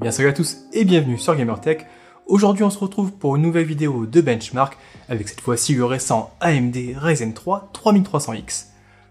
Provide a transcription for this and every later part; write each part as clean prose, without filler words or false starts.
Bien salut à tous et bienvenue sur GamerTech. Aujourd'hui on se retrouve pour une nouvelle vidéo de benchmark avec cette fois-ci le récent AMD Ryzen 3 3300X.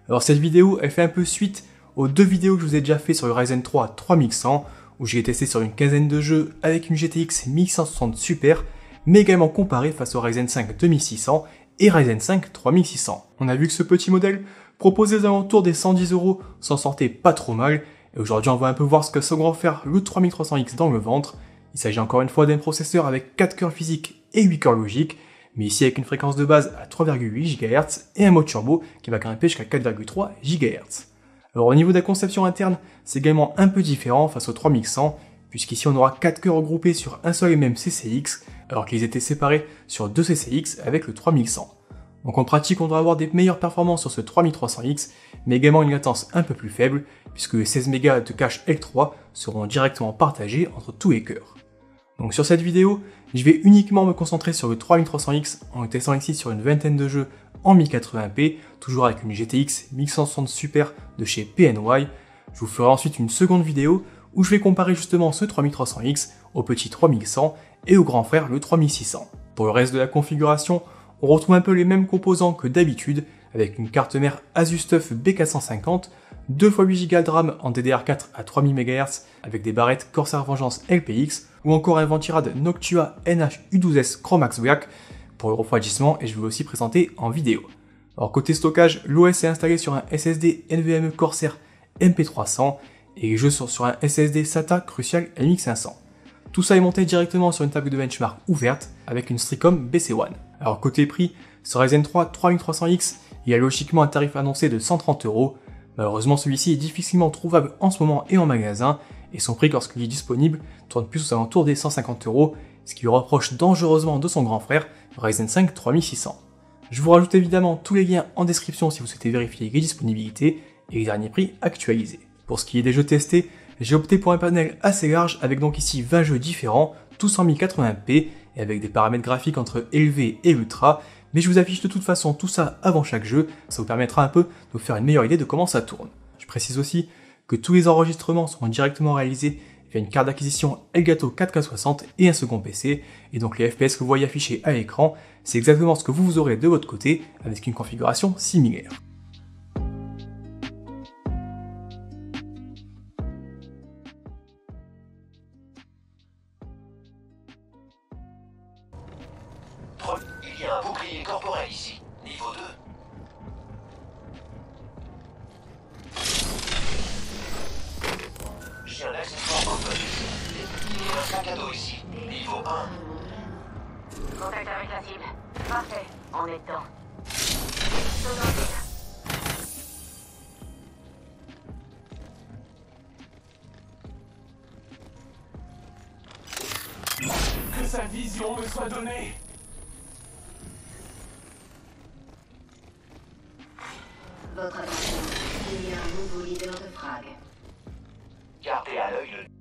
Alors cette vidéo elle fait un peu suite aux deux vidéos que je vous ai déjà fait sur le Ryzen 3 3100 où j'ai testé sur une quinzaine de jeux avec une GTX 1160 Super mais également comparé face au Ryzen 5 2600 et Ryzen 5 3600. On a vu que ce petit modèle proposé aux alentours des 110 € s'en sortait pas trop mal. Et aujourd'hui, on va un peu voir ce que saura faire le 3300X dans le ventre. Il s'agit encore une fois d'un processeur avec 4 cœurs physiques et 8 cœurs logiques, mais ici avec une fréquence de base à 3,8 GHz et un mode turbo qui va grimper jusqu'à 4,3 GHz. Alors au niveau de la conception interne, c'est également un peu différent face au 3100, puisqu'ici on aura 4 cœurs regroupés sur un seul et même CCX, alors qu'ils étaient séparés sur 2 CCX avec le 3100. Donc en pratique, on doit avoir des meilleures performances sur ce 3300X, mais également une latence un peu plus faible, puisque les 16 Go de cache L3 seront directement partagés entre tous les cœurs. Donc sur cette vidéo, je vais uniquement me concentrer sur le 3300X en le testant ici sur une vingtaine de jeux en 1080p, toujours avec une GTX 1160 Super de chez PNY. Je vous ferai ensuite une seconde vidéo où je vais comparer justement ce 3300X au petit 3100 et au grand frère le 3600. Pour le reste de la configuration, on retrouve un peu les mêmes composants que d'habitude, avec une carte mère Asus TUF B450, 2 x 8 Go de RAM en DDR4 à 3000 MHz avec des barrettes Corsair Vengeance LPX, ou encore un ventirad Noctua NH-U12S Chromax Black pour le refroidissement, et je vais aussi présenter en vidéo. Alors côté stockage, l'OS est installé sur un SSD NVMe Corsair MP300, et les jeux sont sur un SSD SATA Crucial MX500. Tout ça est monté directement sur une table de benchmark ouverte avec une Streacom BC1. Alors côté prix, ce Ryzen 3 3300X, il y a logiquement un tarif annoncé de 130 €. Malheureusement celui-ci est difficilement trouvable en ce moment et en magasin, et son prix lorsqu'il est disponible tourne plus aux alentours des 150 €, ce qui lui rapproche dangereusement de son grand frère, Ryzen 5 3600. Je vous rajoute évidemment tous les liens en description si vous souhaitez vérifier les disponibilités et les derniers prix actualisés. Pour ce qui est des jeux testés, j'ai opté pour un panel assez large avec donc ici 20 jeux différents, tous en 1080p et avec des paramètres graphiques entre élevé et ultra, mais je vous affiche de toute façon tout ça avant chaque jeu, ça vous permettra un peu de vous faire une meilleure idée de comment ça tourne. Je précise aussi que tous les enregistrements seront directement réalisés via une carte d'acquisition Elgato 4K60 et un second PC, et donc les FPS que vous voyez affichés à l'écran, c'est exactement ce que vous aurez de votre côté avec une configuration similaire. Il y a un bouclier corporel ici, niveau 2. J'ai un accessoire open. Il y a un sac à dos ici, niveau 1. Contact avec la cible. Parfait, on est dedans. Faisons vite. Que sa vision me soit donnée. Votre attention, il y a un nouveau leader de frag. Gardez à l'œil le...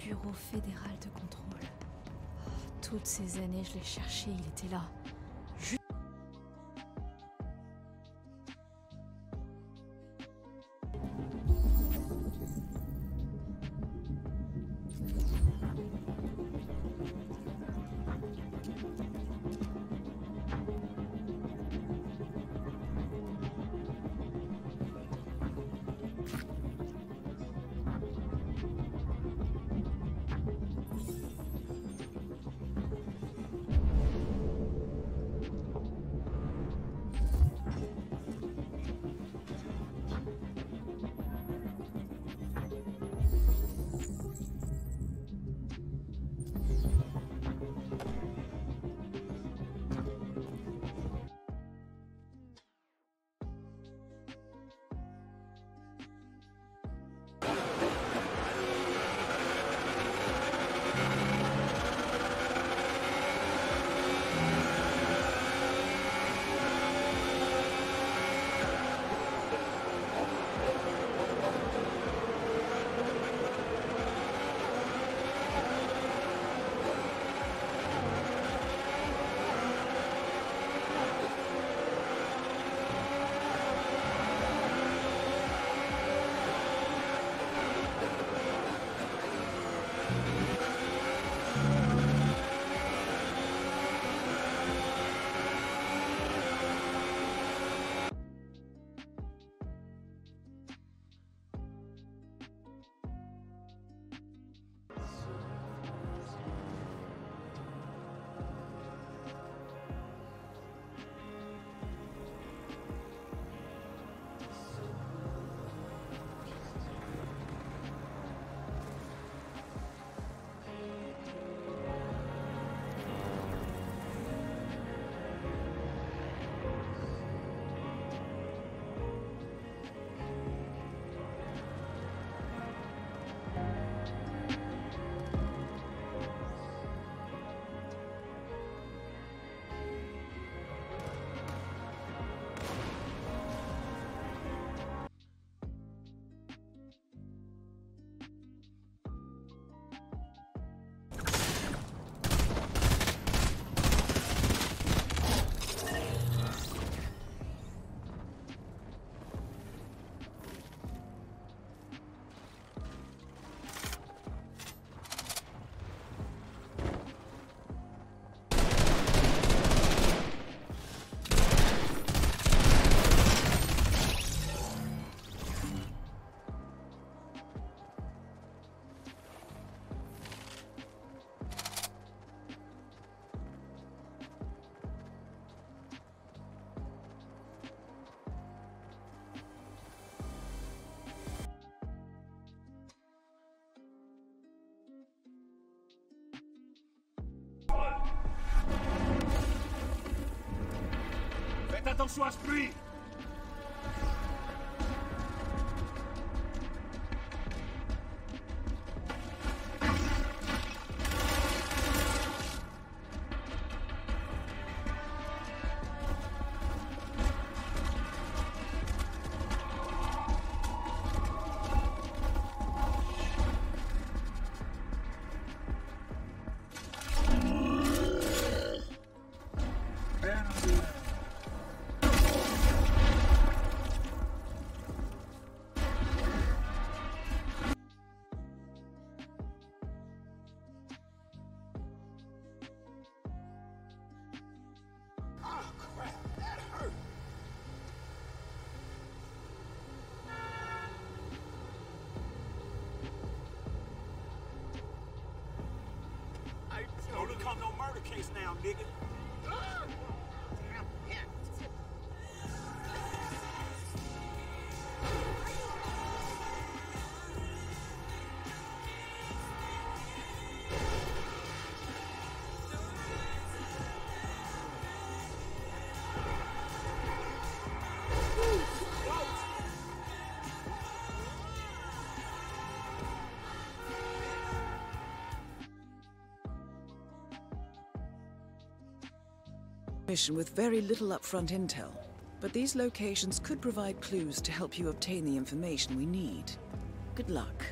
Bureau fédéral de contrôle. Toutes ces années, je l'ai cherché, il était là. Faites attention à ce pluie! Don't become no murder case now, nigga. Mission with very little upfront intel, but these locations could provide clues to help you obtain the information we need. Good luck.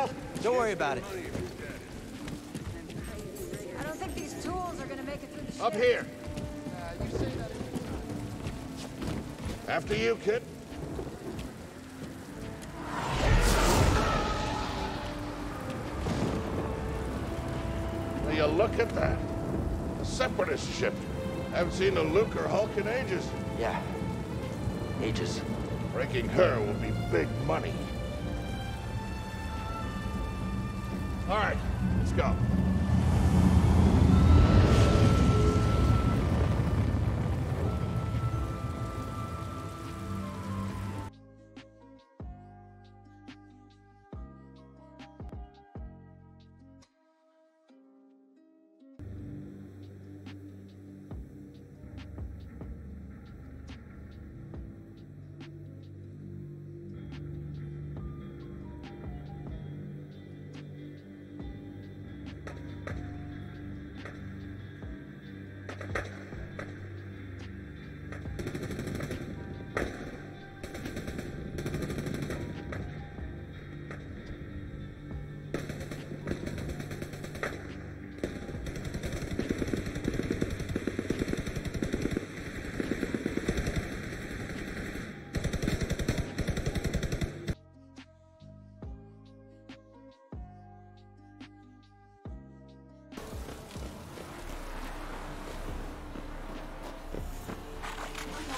now? Don't worry about it. I don't think these tools are gonna make it through the ship. Up here. After you, kid. Will you look at that? A separatist ship. Haven't seen a Luke or Hulk in ages. Yeah. Ages. Breaking her will be big money. All right, let's go.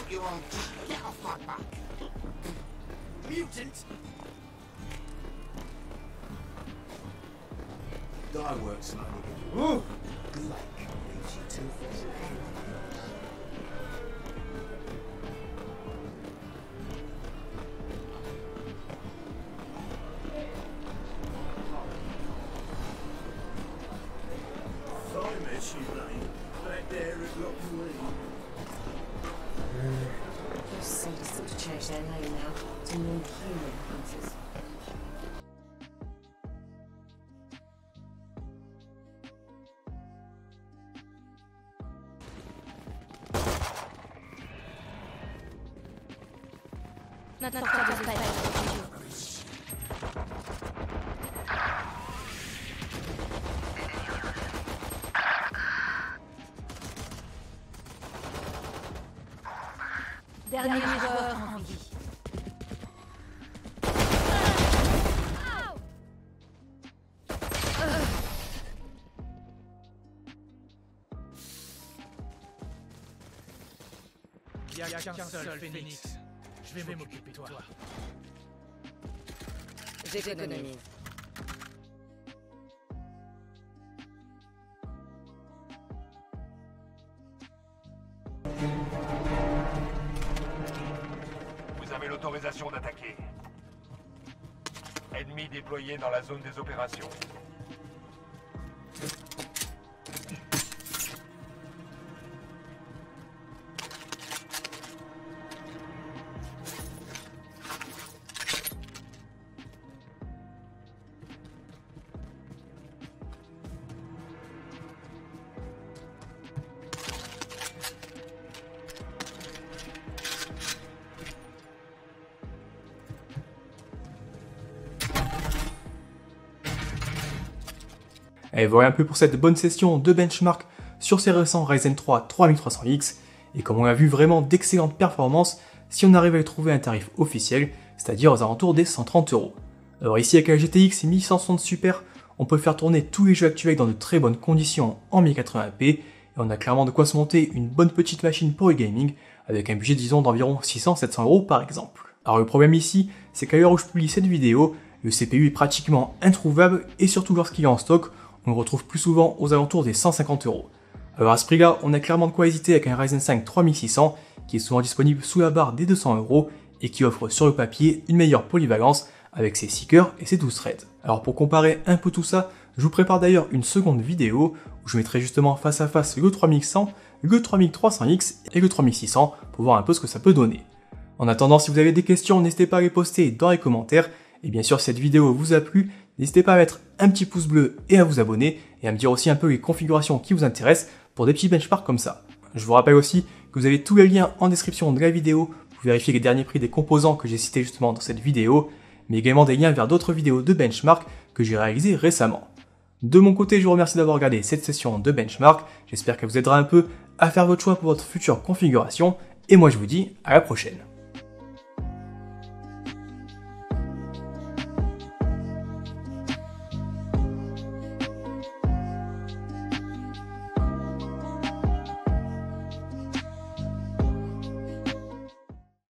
You won't get off my back. Mutant! Die work slowly. Ooh! Like, leaves you two fish. Fine, Messi Lane. Back there at Lock and Lee. Those sadists have changed their name now to non-human hunters. Notre porte de taille. Dernier joueur en vie. Il n'y a qu'un seul Phoenix. Je vais m'occuper de toi. J'économise. Vous avez l'autorisation d'attaquer. Ennemi déployé dans la zone des opérations. Et voilà un peu pour cette bonne session de benchmark sur ces récents Ryzen 3 3300X, et comme on a vu, vraiment d'excellentes performances si on arrive à les trouver à un tarif officiel, c'est-à-dire aux alentours des 130 €. Alors ici avec la GTX 1160 Super, on peut faire tourner tous les jeux actuels dans de très bonnes conditions en 1080p, et on a clairement de quoi se monter une bonne petite machine pour le gaming, avec un budget disons d'environ 600-700 € par exemple. Alors le problème ici, c'est qu'à l'heure où je publie cette vidéo, le CPU est pratiquement introuvable, et surtout lorsqu'il est en stock, on le retrouve plus souvent aux alentours des 150 €. Alors à ce prix-là, on a clairement de quoi hésiter avec un Ryzen 5 3600 qui est souvent disponible sous la barre des 200 € et qui offre sur le papier une meilleure polyvalence avec ses 6 cœurs et ses 12 threads. Alors pour comparer un peu tout ça, je vous prépare d'ailleurs une seconde vidéo où je mettrai justement face à face le 3100, le 3300X et le 3600 pour voir un peu ce que ça peut donner. En attendant, si vous avez des questions, n'hésitez pas à les poster dans les commentaires. Et bien sûr, si cette vidéo vous a plu, n'hésitez pas à mettre un petit pouce bleu et à vous abonner, et à me dire aussi un peu les configurations qui vous intéressent pour des petits benchmarks comme ça. Je vous rappelle aussi que vous avez tous les liens en description de la vidéo pour vérifier les derniers prix des composants que j'ai cités justement dans cette vidéo, mais également des liens vers d'autres vidéos de benchmark que j'ai réalisé récemment. De mon côté, je vous remercie d'avoir regardé cette session de benchmark, j'espère qu'elle vous aidera un peu à faire votre choix pour votre future configuration, et moi je vous dis à la prochaine.